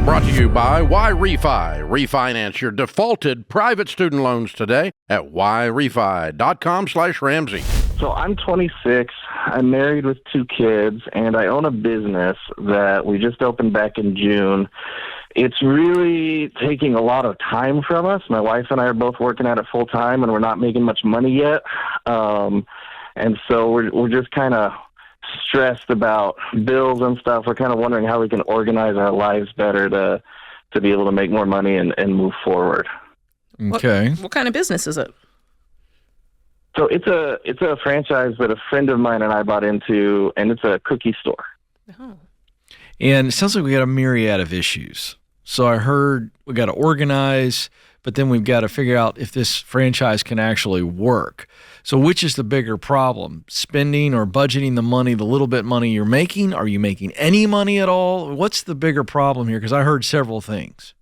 Brought to you by Refi. Refinance your defaulted private student loans today at yrefi.com/Ramsey. So I'm 26, I'm married with 2 kids, and I own a business that we just opened back in June. It's really taking a lot of time from us. My wife and I are both working at it full time, and we're not making much money yet. And so we're just kind of stressed about bills and stuff. We're kind of wondering how we can organize our lives better to be able to make more money and move forward. Okay. What kind of business is it? So it's a franchise that a friend of mine and I bought into, and it's a cookie store. Oh. And it sounds like we got a myriad of issues. So I heard we got to organize, but then we've got to figure out if this franchise can actually work. So which is the bigger problem, spending or budgeting the money, the little bit money you're making? Are you making any money at all? What's the bigger problem here? Because I heard several things.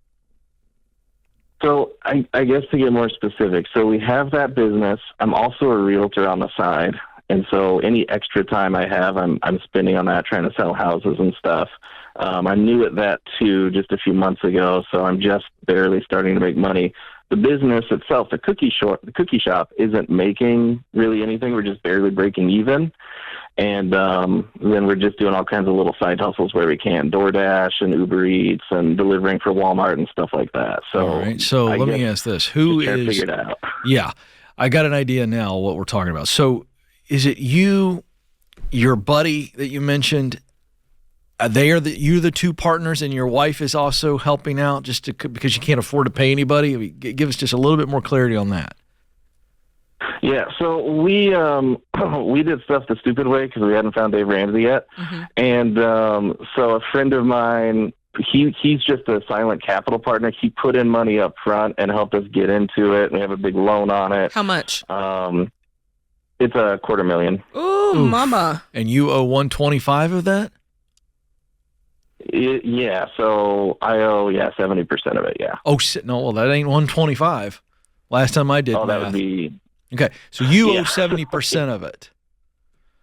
So I guess to get more specific, so we have that business. I'm also a realtor on the side. And so any extra time I have, I'm spending on that, trying to sell houses and stuff. I'm new at that too, just a few months ago, so I'm just barely starting to make money. The business itself, the cookie shop, isn't making really anything. We're just barely breaking even. And then we're just doing all kinds of little side hustles where we can, DoorDash and Uber Eats and delivering for Walmart and stuff like that. So, all right. So let me ask this: Who is? Figure it out. Yeah, I got an idea now what we're talking about. So, is it you, your buddy that you mentioned? You the 2 partners, and your wife is also helping out because you can't afford to pay anybody? I mean, give us just a little bit more clarity on that. Yeah, so we did stuff the stupid way because we hadn't found Dave Ramsey yet. Mm-hmm. And so a friend of mine, he's just a silent capital partner. He put in money up front and helped us get into it. We have a big loan on it. How much? It's $250,000. Ooh, mama. And you owe $125 of that? Yeah, so I owe 70% of it. Yeah. Oh no, well that ain't 125. Last time I did math. That would be okay. So you owe 70% of it,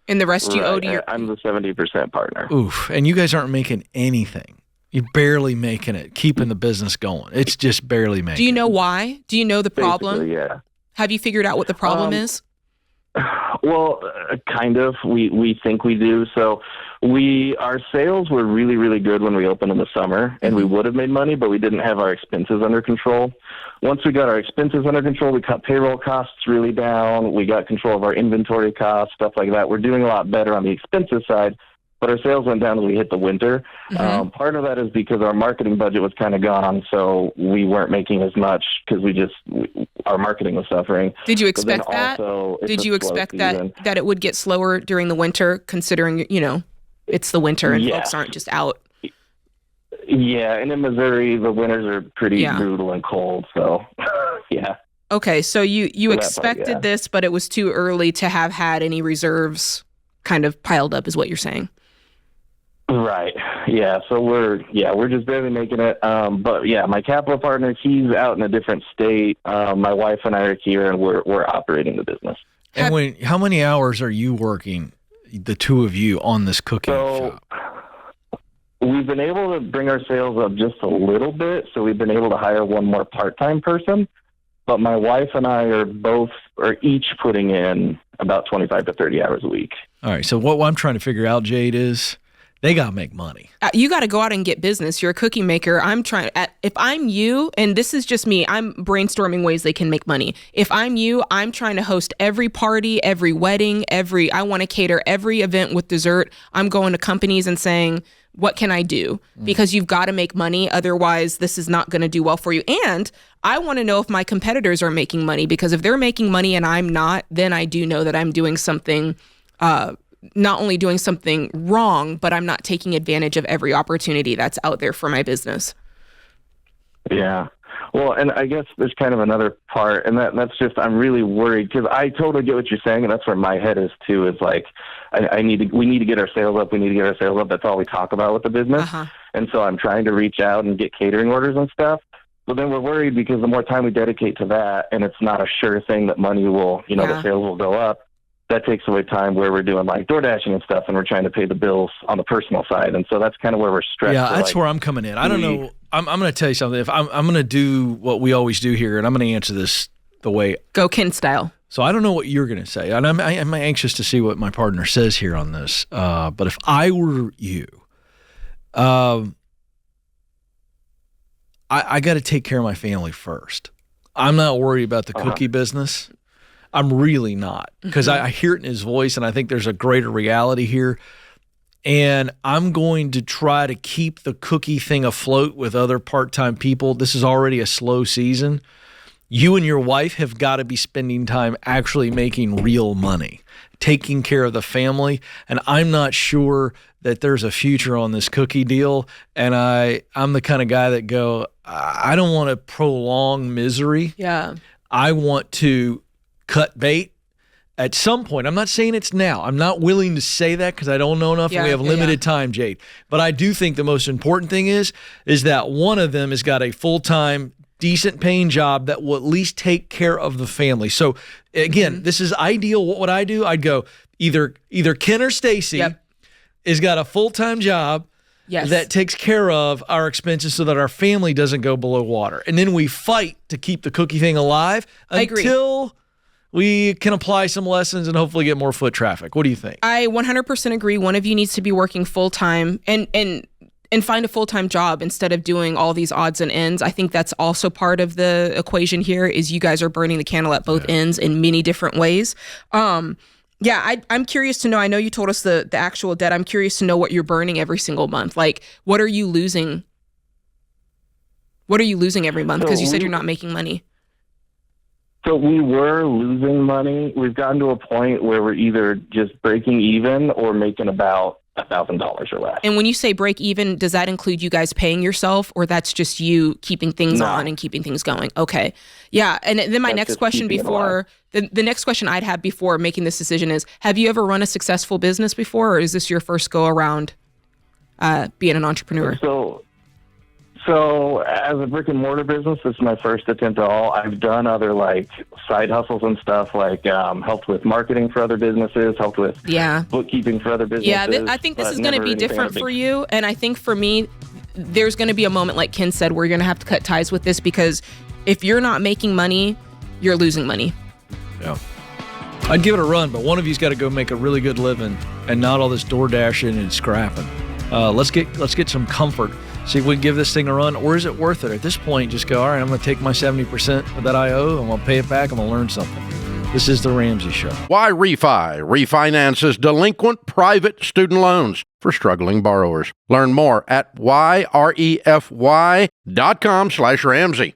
and the rest you owe to your. I'm the 70% partner. Oof, and you guys aren't making anything. You're barely making it, keeping the business going. It's just barely making. Do you know why? Do you know the problem? Basically, yeah. Have you figured out what the problem is? Well, kind of. We think we do. So our sales were really, really good when we opened in the summer, and we would have made money, but we didn't have our expenses under control. Once we got our expenses under control, we cut payroll costs really down. We got control of our inventory costs, stuff like that. We're doing a lot better on the expenses side, but our sales went down as we hit the winter. Mm-hmm. Part of that is because our marketing budget was kind of gone, so we weren't making as much because our marketing was suffering. Did you expect that? Did you expect that it would get slower during the winter, considering, it's the winter and folks aren't just out? Yeah, and in Missouri, the winters are pretty brutal and cold, so yeah. Okay, so you expected this, but it was too early to have had any reserves kind of piled up, is what you're saying. Right. Yeah. So we're just barely making it. But yeah, my capital partner, he's out in a different state. My wife and I are here, and we're operating the business. And how many hours are you working, the 2 of you, on this cooking shop? We've been able to bring our sales up just a little bit. So we've been able to hire one more part-time person. But my wife and I are each putting in about 25 to 30 hours a week. All right. So what I'm trying to figure out, Jade, is they got to make money. You got to go out and get business. You're a cookie maker. If I'm you, and this is just me, I'm brainstorming ways they can make money. If I'm you, I'm trying to host every party, every wedding, I want to cater every event with dessert. I'm going to companies and saying, what can I do? Because you've got to make money. Otherwise, this is not going to do well for you. And I want to know if my competitors are making money, because if they're making money and I'm not, then I do know that I'm doing something, not only doing something wrong, but I'm not taking advantage of every opportunity that's out there for my business. Yeah. Well, and I guess there's kind of another part, and that's just, I'm really worried, because I totally get what you're saying, and that's where my head is too. Is like, we need to get our sales up. We need to get our sales up. That's all we talk about with the business. Uh-huh. And so I'm trying to reach out and get catering orders and stuff. But then we're worried because the more time we dedicate to that, and it's not a sure thing that money will, the sales will go up, that takes away time where we're doing like DoorDashing and stuff, and we're trying to pay the bills on the personal side. And so that's kind of where we're stressed. Yeah, that's where I'm coming in. I don't know. I'm going to tell you something. If I'm going to do what we always do here, and I'm going to answer this the way Go Ken style. So I don't know what you're going to say, and I'm anxious to see what my partner says here on this. But if I were you, I got to take care of my family first. I'm not worried about the cookie business. I'm really not, because I hear it in his voice, and I think there's a greater reality here. And I'm going to try to keep the cookie thing afloat with other part-time people. This is already a slow season. You and your wife have got to be spending time actually making real money, taking care of the family. And I'm not sure that there's a future on this cookie deal. And I'm the kind of guy that I don't want to prolong misery. Yeah. I want to cut bait at some point. I'm not saying it's now. I'm not willing to say that because I don't know enough. And we have limited time, Jade. But I do think the most important thing is that one of them has got a full-time, decent paying job that will at least take care of the family. So again, this is ideal. What would I do? I'd go either Ken or Stacy has got a full-time job that takes care of our expenses so that our family doesn't go below water. And then we fight to keep the cookie thing alive until we can apply some lessons and hopefully get more foot traffic. What do you think? I 100% agree. One of you needs to be working full-time and find a full-time job instead of doing all these odds and ends. I think that's also part of the equation here is you guys are burning the candle at both ends in many different ways. I'm curious to know, I know you told us the actual debt. I'm curious to know what you're burning every single month. Like, what are you losing? What are you losing every month? Because you said you're not making money. So we were losing money. We've gotten to a point where we're either just breaking even or making about $1,000 or less. And when you say break even, does that include you guys paying yourself, or that's just you keeping things on and keeping things going? Okay. Yeah. And then my next question before the next question I'd have before making this decision is, have you ever run a successful business before, or is this your first go around being an entrepreneur? So as a brick and mortar business, this is my first attempt at all. I've done other like side hustles and stuff, like helped with marketing for other businesses, helped with bookkeeping for other businesses. Yeah, I think this is going to be different for you. And I think for me, there's going to be a moment, like Ken said, where you're going to have to cut ties with this, because if you're not making money, you're losing money. Yeah. I'd give it a run, but one of you's got to go make a really good living and not all this door dashing and scrapping. Let's get some comfort. See if we can give this thing a run, or is it worth it? At this point, just go, all right, I'm going to take my 70% that I owe, I'm going to pay it back, I'm going to learn something. This is The Ramsey Show. Why Refi refinances delinquent private student loans for struggling borrowers. Learn more at yrefy.com/Ramsey.